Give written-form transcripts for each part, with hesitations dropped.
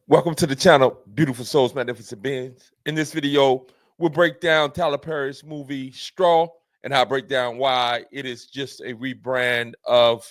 Welcome to the channel, Beautiful Souls, Magnificent Beings. In this video, we'll break down Tyler Perry's movie Straw, and I'll break down why it is just a rebrand of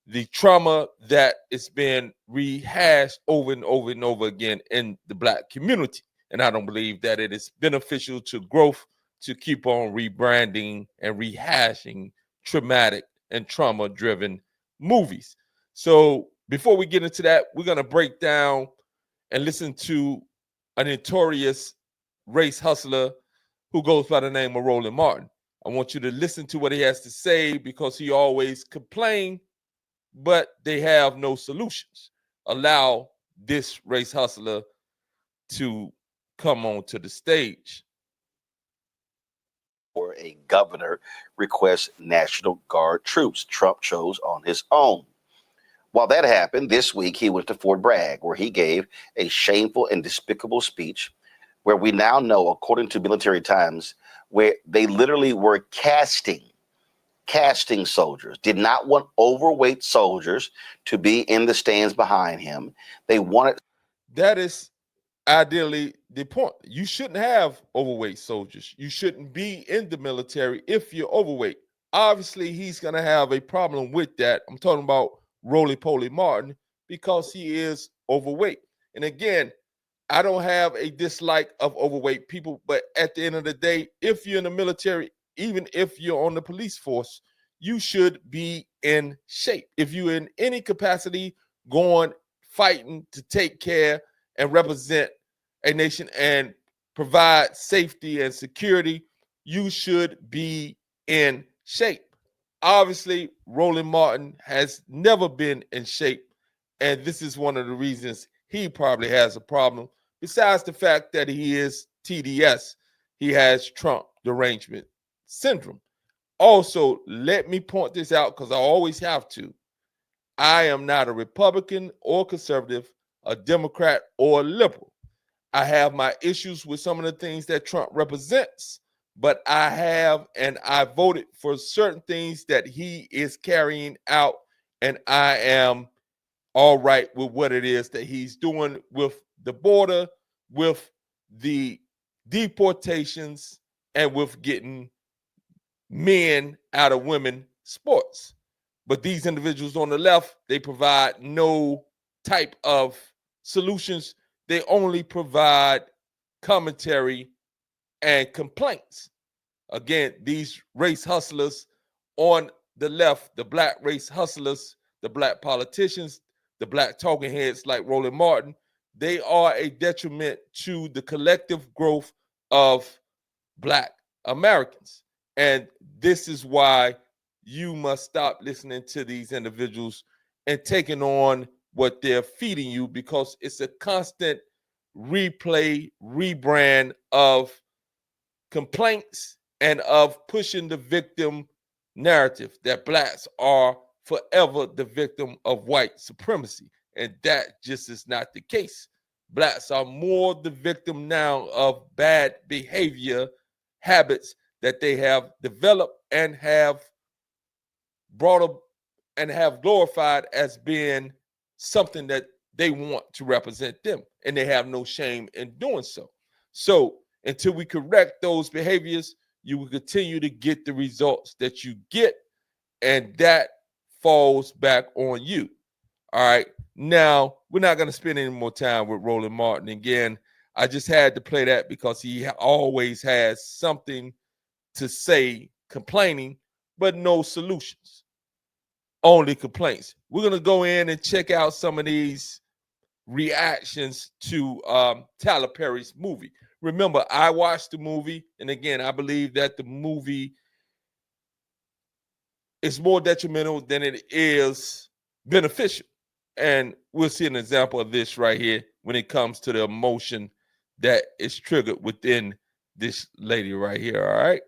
the trauma that is being rehashed over and over and over again in the Black community. And I don't believe that it is beneficial to growth to keep on rebranding and rehashing traumatic and trauma-driven movies. So before we get into that, we're going to break down and listen to a notorious race hustler who goes by the name of Roland Martin. I want you to listen to what he has to say because he always complains, but they have no solutions. Allow this race hustler to come onto the stage. Or a governor requests National Guard troops. Trump chose on his own. While that happened, this week he went to Fort Bragg, where he gave a shameful and despicable speech where we now know, according to Military Times, where they literally were casting soldiers, did not want overweight soldiers to be in the stands behind him. They wanted... That is ideally the point. You shouldn't have overweight soldiers. You shouldn't be in the military if you're overweight. Obviously, he's going to have a problem with that. I'm talking about Roly-Poly Martin because he is overweight. And again, I don't have a dislike of overweight people, but at the end of the day, if you're in the military, even if you're on the police force, you should be in shape. If you're in any capacity going, fighting to take care and represent a nation and provide safety and security, you should be in shape. Obviously, Roland Martin has never been in shape, and this is one of the reasons he probably has a problem. Besides the fact that he is TDS, he has Trump derangement syndrome. Also, let me point this out because I always have to. I am not a Republican or conservative, a Democrat or a liberal. I have my issues with some of the things that Trump represents, but I voted for certain things that he is carrying out, and I am all right with what it is that he's doing with the border, with the deportations, and with getting men out of women sports. But these individuals on the left, they provide no type of solutions. They only provide commentary and complaints. Again, these race hustlers on the left, the Black race hustlers, the Black politicians, the Black talking heads like Roland Martin, they are a detriment to the collective growth of Black Americans. And this is why you must stop listening to these individuals and taking on what they're feeding you, because it's a constant replay, rebrand of complaints and of pushing the victim narrative that Blacks are forever the victim of white supremacy. And that just is not the case. Blacks are more the victim now of bad behavior habits that they have developed and have brought up and have glorified as being something that they want to represent them, and they have no shame in doing so. So until we correct those behaviors, you will continue to get the results that you get, and that falls back on you. All right. Now, we're not going to spend any more time with Roland Martin. Again, I just had to play that because he always has something to say, complaining, but no solutions, only complaints. We're going to go in and check out some of these reactions to Tyler Perry's movie. Remember, I watched the movie, and again, I believe that the movie is more detrimental than it is beneficial. And we'll see an example of this right here when it comes to the emotion that is triggered within this lady right here, all right?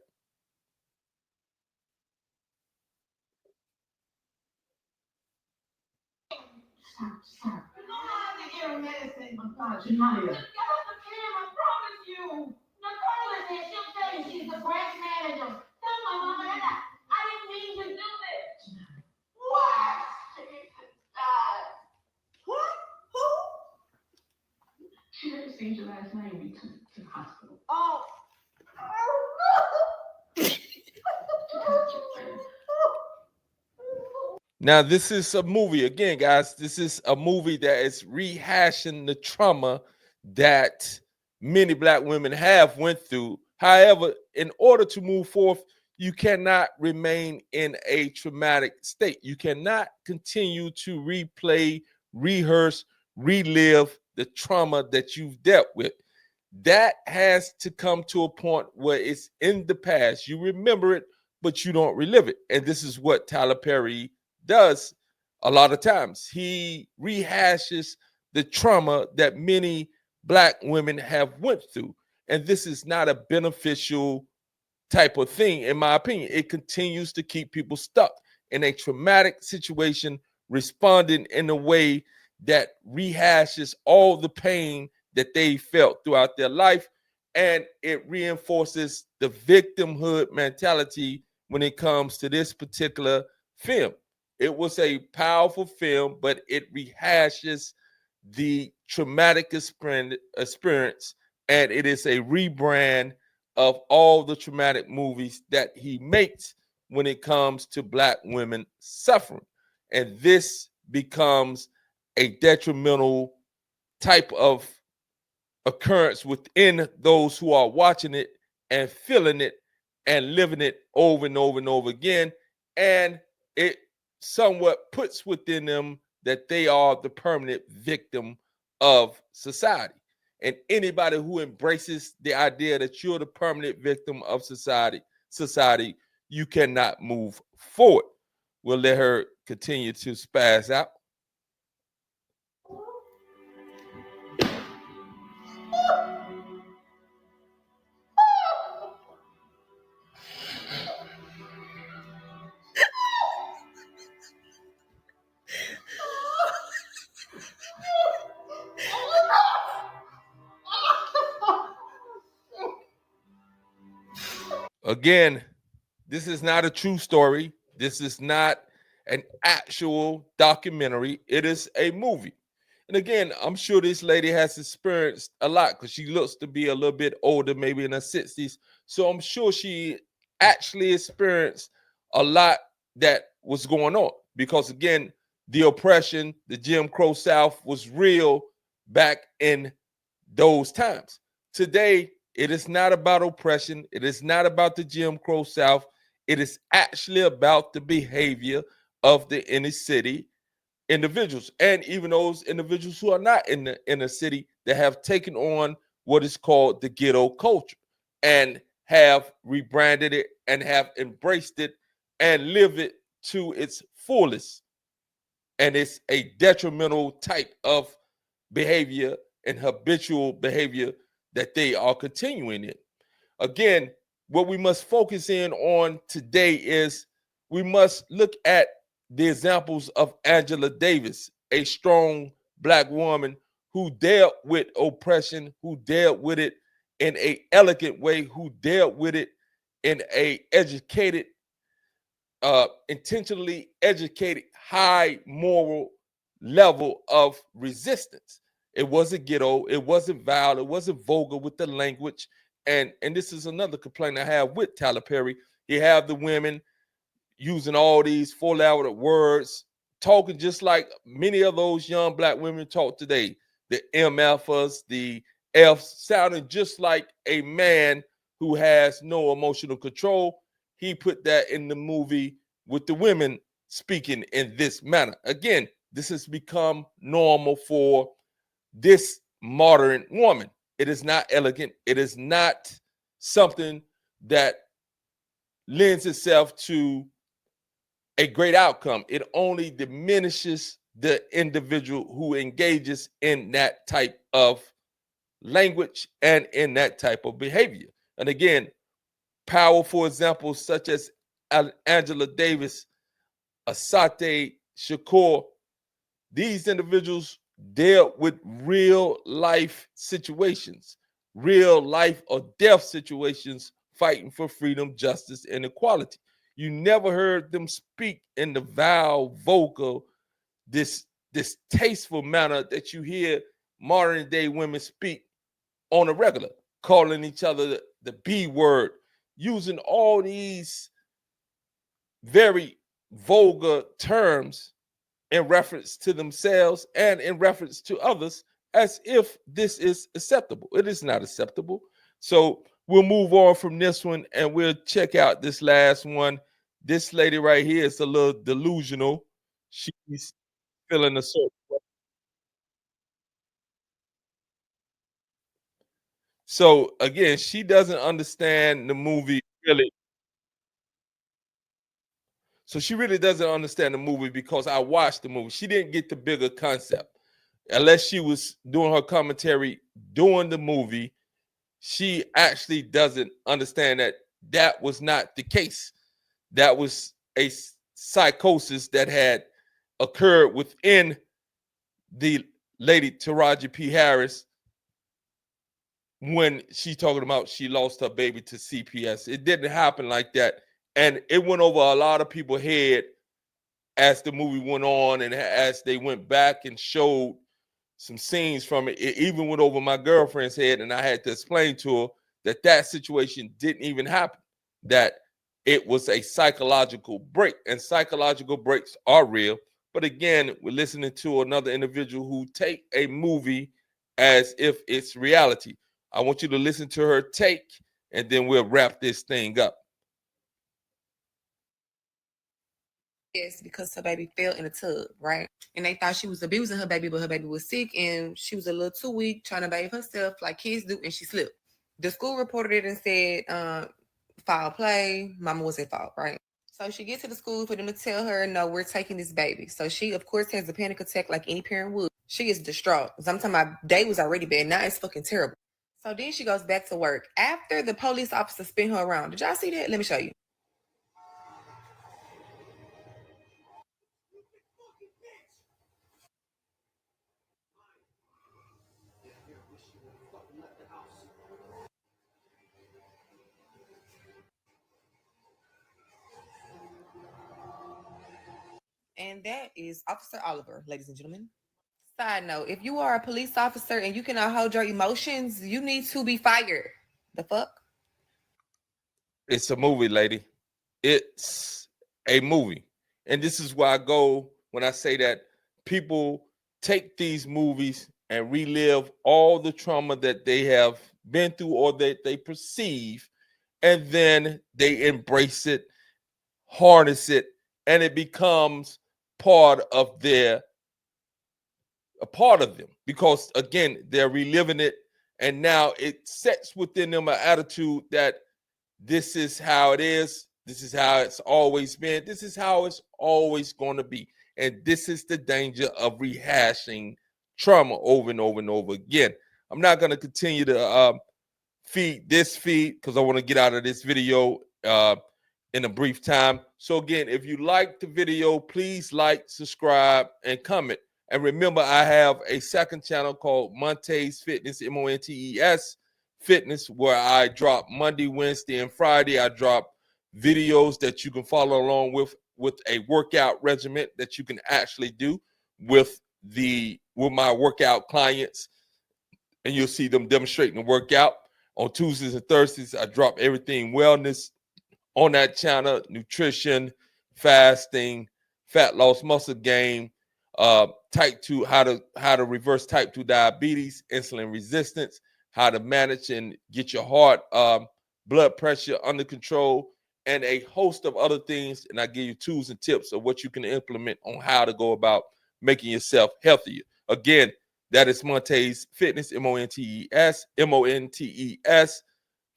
Stop. You don't have to get her medicine. Oh, God, Janaya. You got the Kim, I promise you. Nicole is here. She'll tell you she's the branch manager. Tell my mama that I didn't mean to do this. What? Jesus, God. What? Who? She never seen you last night. We took to the hospital. Oh. Now, this is a movie. Again, guys, this is a movie that is rehashing the trauma that many Black women have went through. However, in order to move forth, you cannot remain in a traumatic state. You cannot continue to replay, rehearse, relive the trauma that you've dealt with. That has to come to a point where it's in the past. You remember it, but you don't relive it. And this is what Tyler Perry does a lot of times. He rehashes the trauma that many Black women have went through. And this is not a beneficial type of thing, in my opinion. It continues to keep people stuck in a traumatic situation, responding in a way that rehashes all the pain that they felt throughout their life. And it reinforces the victimhood mentality when it comes to this particular film. It was a powerful film, but it rehashes the traumatic experience, and it is a rebrand of all the traumatic movies that he makes when it comes to Black women suffering. And this becomes a detrimental type of occurrence within those who are watching it and feeling it and living it over and over and over again. And it somewhat puts within them that they are the permanent victim of society. And anybody who embraces the idea that you're the permanent victim of society, you cannot move forward. We'll let her continue to spaz out. Again, this is not a true story. This is not an actual documentary. It is a movie. And again, I'm sure this lady has experienced a lot because she looks to be a little bit older, maybe in her 60s. So I'm sure she actually experienced a lot that was going on. Because again, the oppression, the Jim Crow South was real back in those times. Today, it is not about oppression. It is not about the Jim Crow South. It is actually about the behavior of the inner city individuals, and even those individuals who are not in the inner city that have taken on what is called the ghetto culture and have rebranded it and have embraced it and live it to its fullest. And it's a detrimental type of behavior and habitual behavior that they are continuing in. Again, what we must focus in on today is we must look at the examples of Angela Davis, a strong Black woman who dealt with oppression, who dealt with it in an elegant way, who dealt with it in a educated, intentionally educated, high moral level of resistance. It wasn't ghetto, it wasn't vile, it wasn't vulgar with the language. And this is another complaint I have with Tyler Perry. He have the women using all these four-letter words, talking just like many of those young Black women talk today. The MFers, the Fs, sounding just like a man who has no emotional control. He put that in the movie with the women speaking in this manner. Again, this has become normal for this modern woman. It is not elegant. It is not something that lends itself to a great outcome. It only diminishes the individual who engages in that type of language and in that type of behavior. And again, powerful examples such as Angela Davis, Asate Shakur, these individuals dealt with real life situations, real life or death situations, fighting for freedom, justice, and equality. You never heard them speak in the vile, vocal, this distasteful manner that you hear modern day women speak on a regular, calling each other the B word, using all these very vulgar terms in reference to themselves and in reference to others, as if this is acceptable. It is not acceptable. So we'll move on from this one and we'll check out this last one. This lady right here is a little delusional. She's feeling a certain way. So again, she doesn't understand the movie really. So she really doesn't understand the movie because I watched the movie. She didn't get the bigger concept. Unless she was doing her commentary during the movie, she actually doesn't understand that that was not the case. That was a psychosis that had occurred within the lady Taraji P. Harris when she's talking about she lost her baby to CPS. It didn't happen like that. And it went over a lot of people's head as the movie went on and as they went back and showed some scenes from it. It even went over my girlfriend's head, and I had to explain to her that that situation didn't even happen, that it was a psychological break, and psychological breaks are real. But again, we're listening to another individual who take a movie as if it's reality. I want you to listen to her take, and then we'll wrap this thing up. Yes, because her baby fell in a tub, right? And they thought she was abusing her baby, but her baby was sick and she was a little too weak trying to bathe herself like kids do, and she slipped. The school reported it and said, foul play, mama was at fault, right? So she gets to the school for them to tell her, no, we're taking this baby. So she, of course, has a panic attack like any parent would. She is distraught. Because I'm talking about day was already bad. Now it's fucking terrible. So then she goes back to work. After the police officer spin her around. Did y'all see that? Let me show you. And that is Officer Oliver, ladies and gentlemen. Side note, if you are a police officer and you cannot hold your emotions, you need to be fired. The fuck? It's a movie, lady. It's a movie. And this is where I go when I say that people take these movies and relive all the trauma that they have been through or that they perceive, and then they embrace it, harness it, and it becomes part of a part of them, because again, they're reliving it, and now it sets within them an attitude that this is how it is. This is how it's always been. This is how it's always going to be. And this is the danger of rehashing trauma over and over and over again. I'm not going to continue to feed because I want to get out of this video in a brief time. So again, if you like the video, please like, subscribe, and comment. And remember, I have a second channel called Monte's Fitness, MONTES Fitness, where I drop Monday, Wednesday, and Friday. I drop videos that you can follow along with a workout regimen that you can actually do with my workout clients, and you'll see them demonstrating the workout. On Tuesdays and Thursdays, I drop everything wellness on that channel: nutrition, fasting, fat loss, muscle gain, type 2, how to reverse type 2 diabetes, insulin resistance, how to manage and get your heart blood pressure under control, and a host of other things. And I give you tools and tips of what you can implement on how to go about making yourself healthier. Again, that is Monte's Fitness, MONTES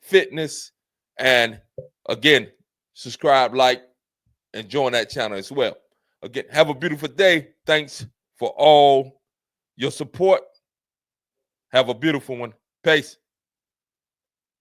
Fitness. And again, subscribe, like, and join that channel as well. Again, have a beautiful day. Thanks for all your support. Have a beautiful one. Peace.